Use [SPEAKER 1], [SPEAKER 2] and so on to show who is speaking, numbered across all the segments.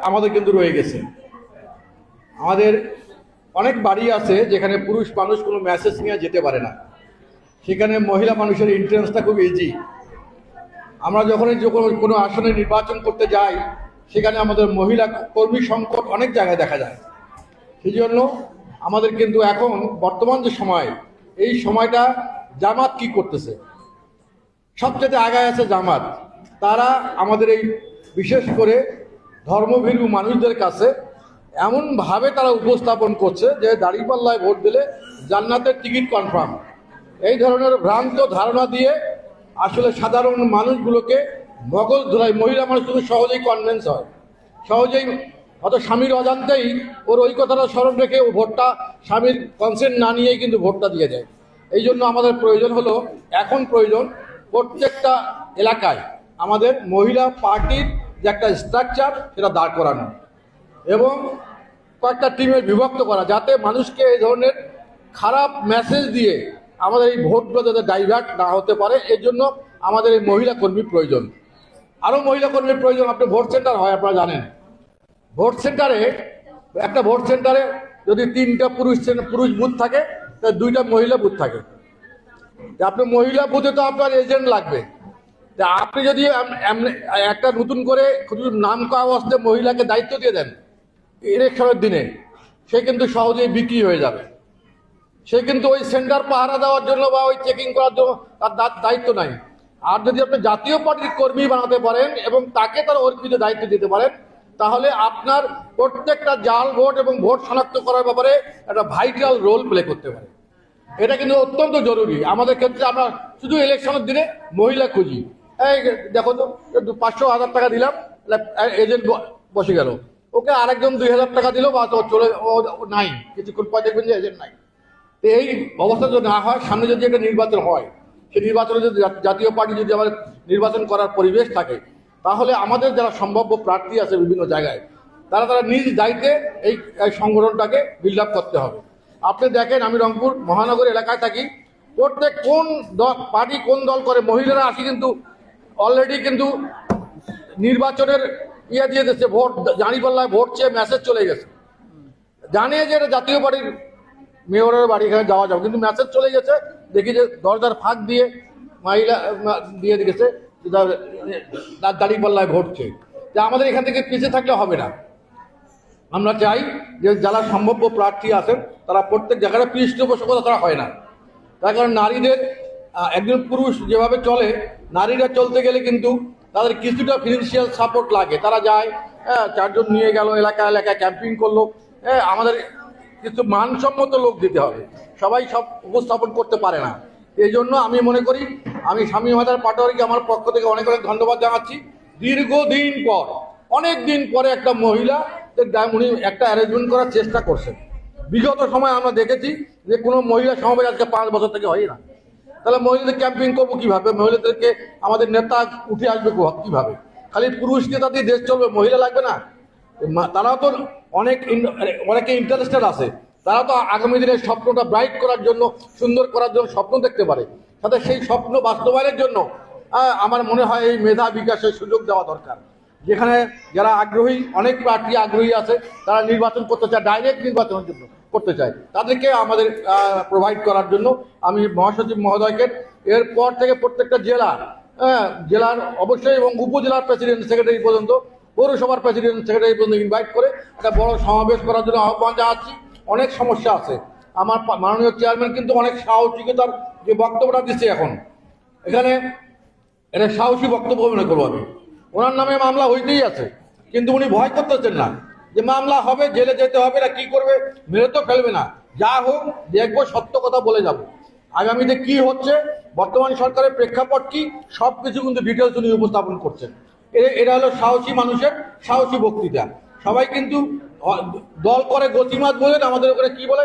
[SPEAKER 1] আমাদের কিন্তু রয়ে গেছে। আমাদের অনেক বাড়ি আছে যেখানে পুরুষ মানুষ কোনো মেসেজ নিয়ে যেতে পারে না, সেখানে মহিলা মানুষের এন্ট্রান্সটা খুব ইজি। আমরা যখনই কোনো আসনে নির্বাচন করতে যাই সেখানে আমাদের মহিলা কর্মী সংকট অনেক জায়গায় দেখা যায়। সেই জন্য আমাদের কিন্তু এখন বর্তমান যে সময়, এই সময়টা জামাত কি করতেছে, সবচেয়ে আগায় আছে জামাত। তারা আমাদের এই বিশেষ করে ধর্মভীরু মানুষদের কাছে এমনভাবে তারা উপস্থাপন করছে যে দাঁড়িপাল্লায় ভোট দিলে জান্নাতের টিকিট কনফার্ম। এই ধরনের ভ্রান্ত ধারণা দিয়ে আসলে সাধারণ মানুষগুলোকে মগজ ধরায়। মহিলা মানুষ কিন্তু সহজেই কনভিন্স হয়, সহজেই হয়তো স্বামীর অজান্তেই ওর ওই কথাটা স্মরণ রেখে ও ভোটটা স্বামীর কনসেন্ট না নিয়েই কিন্তু ভোটটা দিয়ে দেয়। এই জন্য আমাদের প্রয়োজন হলো, এখন প্রয়োজন প্রত্যেকটা এলাকায় আমাদের মহিলা পার্টির যে একটা স্ট্রাকচার সেটা দাঁড় করানো এবং কয়েকটা টিমে বিভক্ত করা, যাতে মানুষকে এই ধরনের খারাপ মেসেজ দিয়ে আমাদের এই ভোটগুলো যাতে ডাইভার্ট না হতে পারে। এর জন্য আমাদের এই মহিলা কর্মী প্রয়োজন, আরও মহিলা কর্মীর প্রয়োজন। আপনি ভোট সেন্টার হয়, আপনারা জানেন, ভোট সেন্টারে একটা ভোট সেন্টারে যদি 3টা পুরুষ বুথ থাকে তাহলে 2টা মহিলা বুথ থাকে। আপনি মহিলা বুথে তো আপনার এজেন্ট লাগবে। আপনি যদি একটা নতুন করে নাম করা অবস্থায় মহিলাকে দায়িত্ব দিয়ে দেন ইলেকশনের দিনে, সে কিন্তু সহজেই বিক্রি হয়ে যাবে। সে কিন্তু ওই সেন্টার পাহারা দেওয়ার জন্য বা ওই চেকিং করার জন্য তার দায়িত্ব নাই। আর যদি আপনি জাতীয় পার্টির কর্মী বানাতে পারেন এবং তাকে তার অর্পিত দায়িত্ব দিতে পারেন, তাহলে আপনার প্রত্যেকটা জাল ভোট এবং ভোট শনাক্ত করার ব্যাপারে একটা ভাইটাল রোল প্লে করতে পারে। এটা কিন্তু অত্যন্ত জরুরি আমাদের ক্ষেত্রে। আমরা শুধু ইলেকশনের দিনে মহিলা খুঁজি, এই দেখো তো 500-1000 টাকা দিলাম, এজেন্ট বসে গেল, ওকে আরেকজন 2000 টাকা দিল বা চলে নাই, কিছুক্ষণ পর দেখবেন যে এজেন্ট নাই। তো এই অবস্থা যদি না হয়, সামনে যদি একটা নির্বাচন হয়, সেই নির্বাচনে যদি জাতীয় পার্টি যদি আমাদের নির্বাচন করার পরিবেশ থাকে, তাহলে আমাদের যারা সম্ভাব্য প্রার্থী আছে বিভিন্ন জায়গায়, তারা নিজ দায়িত্বে এই সংগঠনটাকে বিল্ড আপ করতে হবে। আপনি দেখেন, আমি রংপুর মহানগর এলাকায় থাকি, প্রত্যেক কোন পার্টি কোন দল করে, মহিলারা আসি কিন্তু অলরেডি কিন্তু নির্বাচনের দিয়ে দিচ্ছে, ভোট দাঁড়িপাল্লায় ভোট চেয়ে মেসেজ চলে গেছে, জানিয়ে যে এটা জাতীয় পার্টির মেয়রের বাড়ি, এখানে যাওয়া যাবে, কিন্তু মেসেজ চলে গেছে, দেখি যে দরজার ফাঁক দিয়ে মহিলা দিয়ে গেছে দাঁড়িপাল্লায় ভোট চেয়ে। যে আমাদের এখান থেকে পিছিয়ে থাকলে হবে না। আমরা চাই যে যারা সম্ভাব্য প্রার্থী আছেন তারা প্রত্যেক জায়গায় পৃষ্ঠপোষকতা তারা হয় না। তার কারণ নারীদের, একজন পুরুষ যেভাবে চলে, নারীরা চলতে গেলে কিন্তু তাদের কিছুটা ফিনান্সিয়াল সাপোর্ট লাগে। তারা যায়, 4 জন নিয়ে গেল, এলাকায় ক্যাম্পিং করলো, আমাদের কিছু মানসম্মত লোক দিতে হবে, সবাই সব উপস্থাপন করতে পারে না। এই জন্য আমি মনে করি, আমি শামীম হায়দার পাটোয়ারিকে আমার পক্ষ থেকে অনেক অনেক ধন্যবাদ জানাচ্ছি। দীর্ঘদিন পর, অনেক দিন পরে একটা মহিলা উনি একটা অ্যারেঞ্জমেন্ট করার চেষ্টা করছেন। বিগত সময় আমরা দেখেছি যে কোনো মহিলা সমাবেশ আজকে 5 বছর থেকে হয় না। তাহলে মহিলাদের ক্যাম্পিং করবো কিভাবে? মহিলাদেরকে আমাদের নেতা উঠে আসবে কিভাবে? খালি পুরুষ নেতা দিয়ে দেশ চলবে, মহিলা লাগবে না? তারাও তো অনেকে ইন্টারেস্টেড আছে, তারা তো আগামী দিনের স্বপ্নটা ব্রাইট করার জন্য, সুন্দর করার জন্য স্বপ্ন দেখতে পারে। সাথে সেই স্বপ্ন বাস্তবায়নের জন্য আমার মনে হয় এই মেধা বিকাশের সুযোগ দেওয়া দরকার। যেখানে যারা আগ্রহী, অনেক প্রার্থী আগ্রহী আছে, তারা নির্বাচন করতে চায়, ডাইরেক্ট নির্বাচনের জন্য করতে চায়, তাদেরকে আমাদের প্রোভাইড করার জন্য আমি মহাসচিব মহোদয়কে এরপর থেকে প্রত্যেকটা জেলার অবশ্যই এবং উপজেলার প্রেসিডেন্ট সেক্রেটারি পর্যন্ত, পৌরসভার প্রেসিডেন্ট সেক্রেটারি পর্যন্ত ইনভাইট করে একটা বড় সমাবেশ করার জন্য আহ্বান জানাচ্ছি। অনেক সমস্যা আছে, আমার মাননীয় চেয়ারম্যান কিন্তু অনেক সাহসিকতার যে বক্তব্যটা দিচ্ছে এখন, এখানে এটা সাহসী বক্তব্য মনে করবো আমি। ওনার নামে মামলা হইতেই আছে, কিন্তু উনি ভয় করতেছেন না যে মামলা হবে, জেলে যেতে হবে, না কি করবে, মেরে তো ফেলবে না, যা হোক দেখবো, সত্য কথা বলে যাব। আগামীতে কি হচ্ছে, বর্তমান সরকারের প্রেক্ষাপট কি, সবকিছু কিন্তু ডিটেলস উনি উপস্থাপন করছেন। এটা হলো সাহসী মানুষের সাহসী বক্তৃতা। সবাই কিন্তু দল করে গতিমাত বলেন, আমাদের ওখানে কি বলে,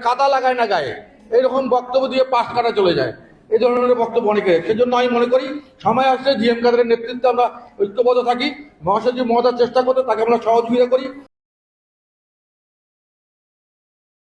[SPEAKER 1] কাদা লাগায় না গায়ে, এইরকম বক্তব্য দিয়ে পাশ কাটা চলে যায়। এই ধরনের বক্তব্য অনেকে। সেজন্য আমি মনে করি সময় আসছে জিএম কাদেরের নেতৃত্বে আমরা ঐক্যবদ্ধ থাকি, মহাসচিব মহোদয় চেষ্টা করতে, তাকে আমরা সহযোগিতা করি।